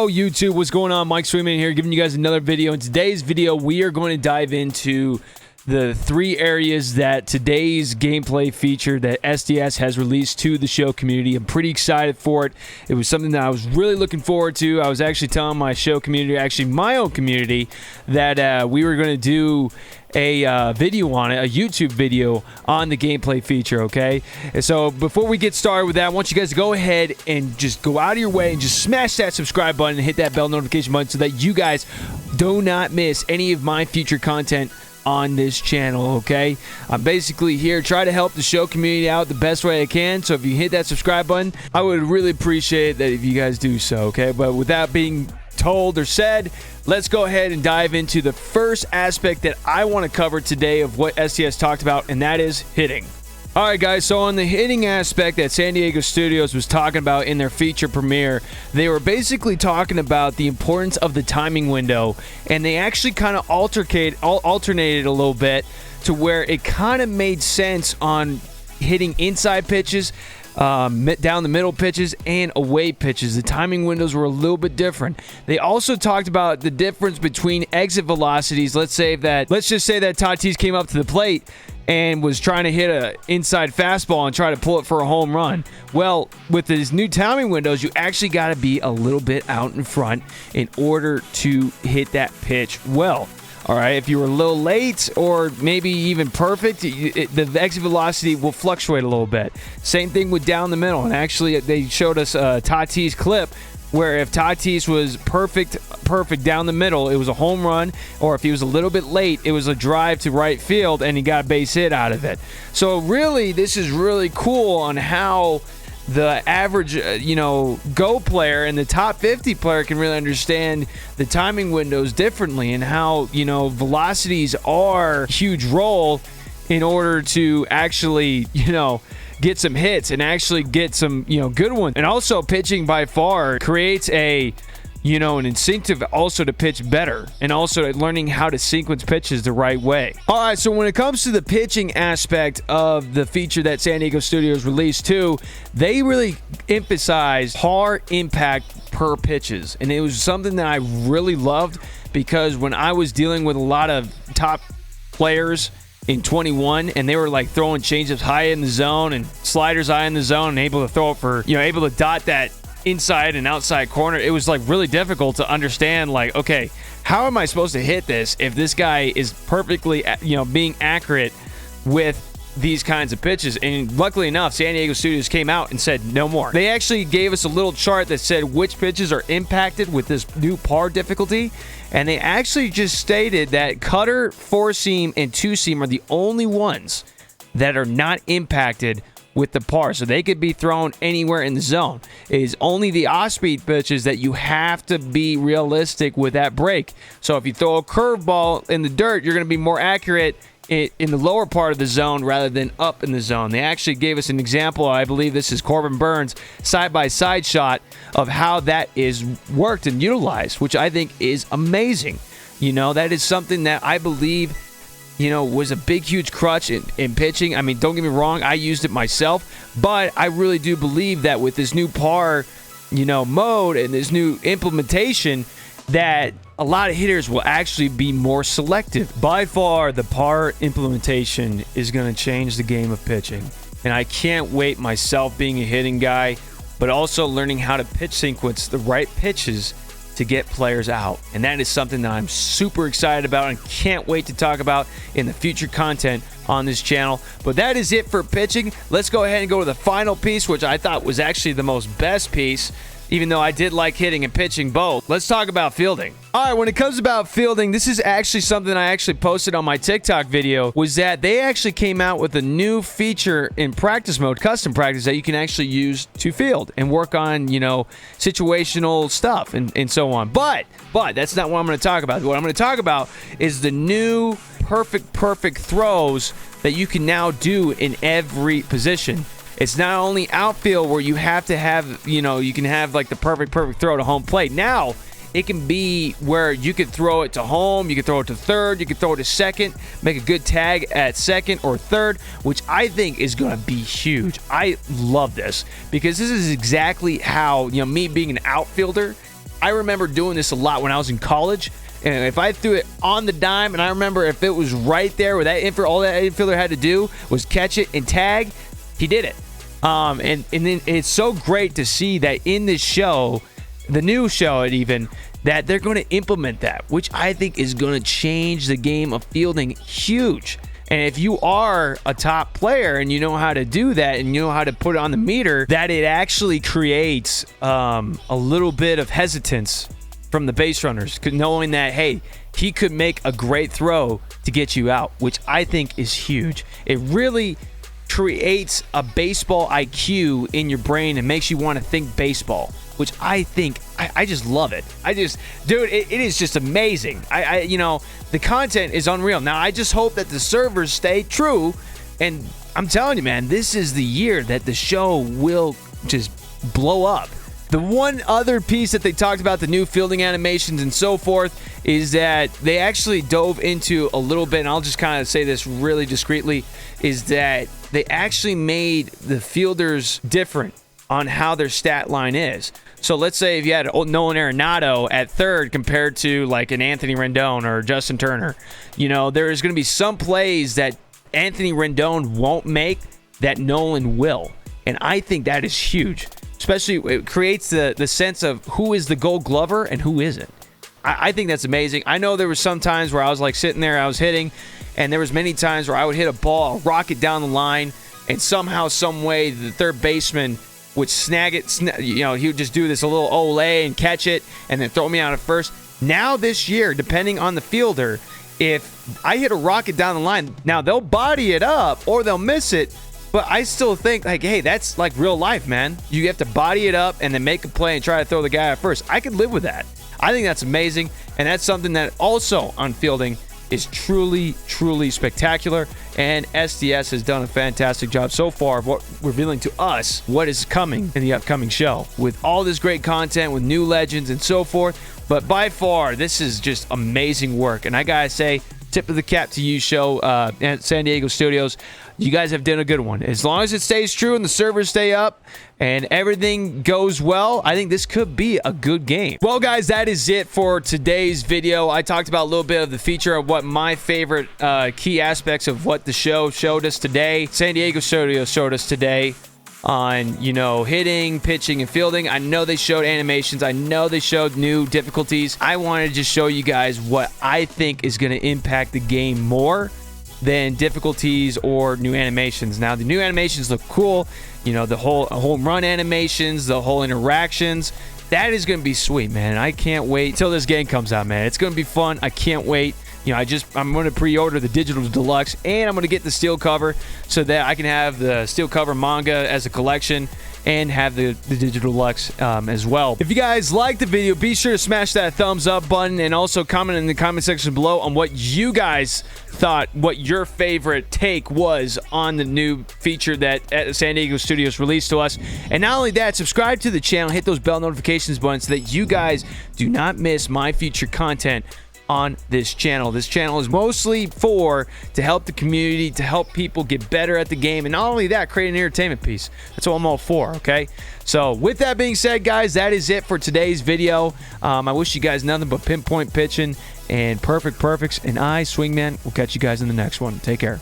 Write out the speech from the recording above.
YouTube, what's going on? Mike Sweetman here, giving you guys another video. In today's video, we are going to dive into the 3 areas that today's gameplay feature that SDS has released to the show community. I'm pretty excited for it. It was something that I was really looking forward to. I was actually telling my show community, actually my own community, that we were going to do a video on it, a YouTube video on the gameplay feature, okay? And so before we get started with that, I want you guys to go ahead and just go out of your way and just smash that subscribe button and hit that bell notification button so that you guys do not miss any of my future content on this channel, okay? I'm basically here try to help the show community out the best way I can, so if you hit that subscribe button, I would really appreciate that if you guys do so, okay? But with that being told or said, let's go ahead and dive into the first aspect that I want to cover today of what SDS talked about, and that is hitting. All right, guys, so on the hitting aspect that San Diego Studios was talking about in their feature premiere, they were basically talking about the importance of the timing window, and they actually kind of alternated a little bit to where it kind of made sense on hitting inside pitches, down the middle pitches, and away pitches. The timing windows were a little bit different. They also talked about the difference between exit velocities. Let's just say that Tatis came up to the plate and was trying to hit an inside fastball and try to pull it for a home run. Well, with these new timing windows, you actually got to be a little bit out in front in order to hit that pitch well. All right, if you were a little late or maybe even perfect, the exit velocity will fluctuate a little bit. Same thing with down the middle. And actually, they showed us a Tatis clip where if Tatis was perfect down the middle, it was a home run, or if he was a little bit late, it was a drive to right field, and he got a base hit out of it. So really, this is really cool on how the average, Go player and the top 50 player can really understand the timing windows differently, and how, velocities are a huge role in order to actually, get some hits and actually get some, good ones. And also, pitching by far creates an incentive also to pitch better, and also learning how to sequence pitches the right way. All right, so when it comes to the pitching aspect of the feature that San Diego Studios released too, they really emphasized hard impact per pitches, and it was something that I really loved, because when I was dealing with a lot of top players in 21, and they were like throwing changeups high in the zone and sliders high in the zone and able to throw it for, able to dot that inside and outside corner, it was like really difficult to understand, like, okay, how am I supposed to hit this if this guy is perfectly, being accurate with these kinds of pitches? And luckily enough, San Diego Studios came out and said no more. They actually gave us a little chart that said which pitches are impacted with this new par difficulty, and they actually just stated that cutter, four-seam, and two-seam are the only ones that are not impacted with the par, so they could be thrown anywhere in the zone. It is only the off-speed pitches that you have to be realistic with that break. So if you throw a curveball in the dirt, you're going to be more accurate in the lower part of the zone rather than up in the zone. They actually gave us an example. I believe this is Corbin Burns' side-by-side shot of how that is worked and utilized, which I think is amazing. That is something that I believe was a big, huge crutch in pitching. I mean, don't get me wrong, I used it myself, but I really do believe that with this new par, mode and this new implementation, that a lot of hitters will actually be more selective. By far, the par implementation is going to change the game of pitching, and I can't wait, myself being a hitting guy, but also learning how to pitch sequence the right pitches to get players out. And that is something that I'm super excited about and can't wait to talk about in the future content on this channel. But that is it for pitching. Let's go ahead and go to the final piece, which I thought was actually the most best piece, even though I did like hitting and pitching both. Let's talk about fielding. All right, when it comes about fielding, this is actually something I actually posted on my TikTok video, was that they actually came out with a new feature in practice mode, custom practice, that you can actually use to field and work on, situational stuff and so on. But that's not what I'm going to talk about. What I'm going to talk about is the new perfect throws that you can now do in every position. It's not only outfield where you have to have, you can have like the perfect throw to home plate. Now, it can be where you could throw it to home, you could throw it to third, you could throw it to second, make a good tag at second or third, which I think is going to be huge. I love this because this is exactly how, me being an outfielder, I remember doing this a lot when I was in college. And if I threw it on the dime, and I remember if it was right there where that all that infielder had to do was catch it and tag, he did it. And then it's so great to see that in this show, the new show even, that they're going to implement that, which I think is going to change the game of fielding huge. And if you are a top player and you know how to do that and you know how to put it on the meter, that it actually creates a little bit of hesitance from the base runners, knowing that, hey, he could make a great throw to get you out, which I think is huge. It really creates a baseball IQ in your brain and makes you want to think baseball, which I think, I just love it. Dude, it is just amazing. The content is unreal. Now, I just hope that the servers stay true, and I'm telling you, man, this is the year that the show will just blow up. The one other piece that they talked about, the new fielding animations and so forth, is that they actually dove into a little bit, and I'll just kind of say this really discreetly, is that they actually made the fielders different on how their stat line is. So let's say if you had Nolan Arenado at third compared to like an Anthony Rendon or Justin Turner, there's going to be some plays that Anthony Rendon won't make that Nolan will. And I think that is huge. Especially, it creates the sense of who is the Gold Glover and who isn't. I think that's amazing. I know there was some times where I was like sitting there, I was hitting, and there was many times where I would hit a ball, a rocket down the line, and somehow, some way, the third baseman would snag it. He would just do this a little olay and catch it, and then throw me out at first. Now this year, depending on the fielder, if I hit a rocket down the line, now they'll body it up or they'll miss it. But I still think, like, hey, that's like real life, man. You have to body it up and then make a play and try to throw the guy out first. I could live with that. I think that's amazing. And that's something that also on fielding is truly, truly spectacular. And SDS has done a fantastic job so far of revealing to us what is coming in the upcoming show with all this great content with new legends and so forth. But by far, this is just amazing work. And I got to say, tip of the cap to you, show at San Diego Studios. You guys have done a good one. As long as it stays true and the servers stay up and everything goes well, I think this could be a good game. Well, guys, that is it for today's video. I talked about a little bit of the feature of what my favorite key aspects of what the show showed us today. San Diego Studios showed us today on, hitting, pitching, and fielding. I know they showed animations. I know they showed new difficulties. I wanted to just show you guys what I think is going to impact the game more than difficulties or new animations. Now, the new animations look cool. The whole home run animations, the whole interactions. That is going to be sweet, man. I can't wait till this game comes out, man. It's going to be fun. I can't wait. I'm going to pre-order the Digital Deluxe, and I'm going to get the steel cover so that I can have the steel cover manga as a collection and have the Digital Deluxe as well. If you guys liked the video, be sure to smash that thumbs up button and also comment in the comment section below on what you guys thought, what your favorite take was on the new feature that San Diego Studios released to us. And not only that, subscribe to the channel, hit those bell notifications buttons so that you guys do not miss my future content on this channel. This channel is mostly to help the community, to help people get better at the game, and not only that, create an entertainment piece. That's what I'm all for, okay? So with that being said, guys, that is it for today's video. I wish you guys nothing but pinpoint pitching and perfects, and I, Swingman, will catch you guys in the next one. Take care.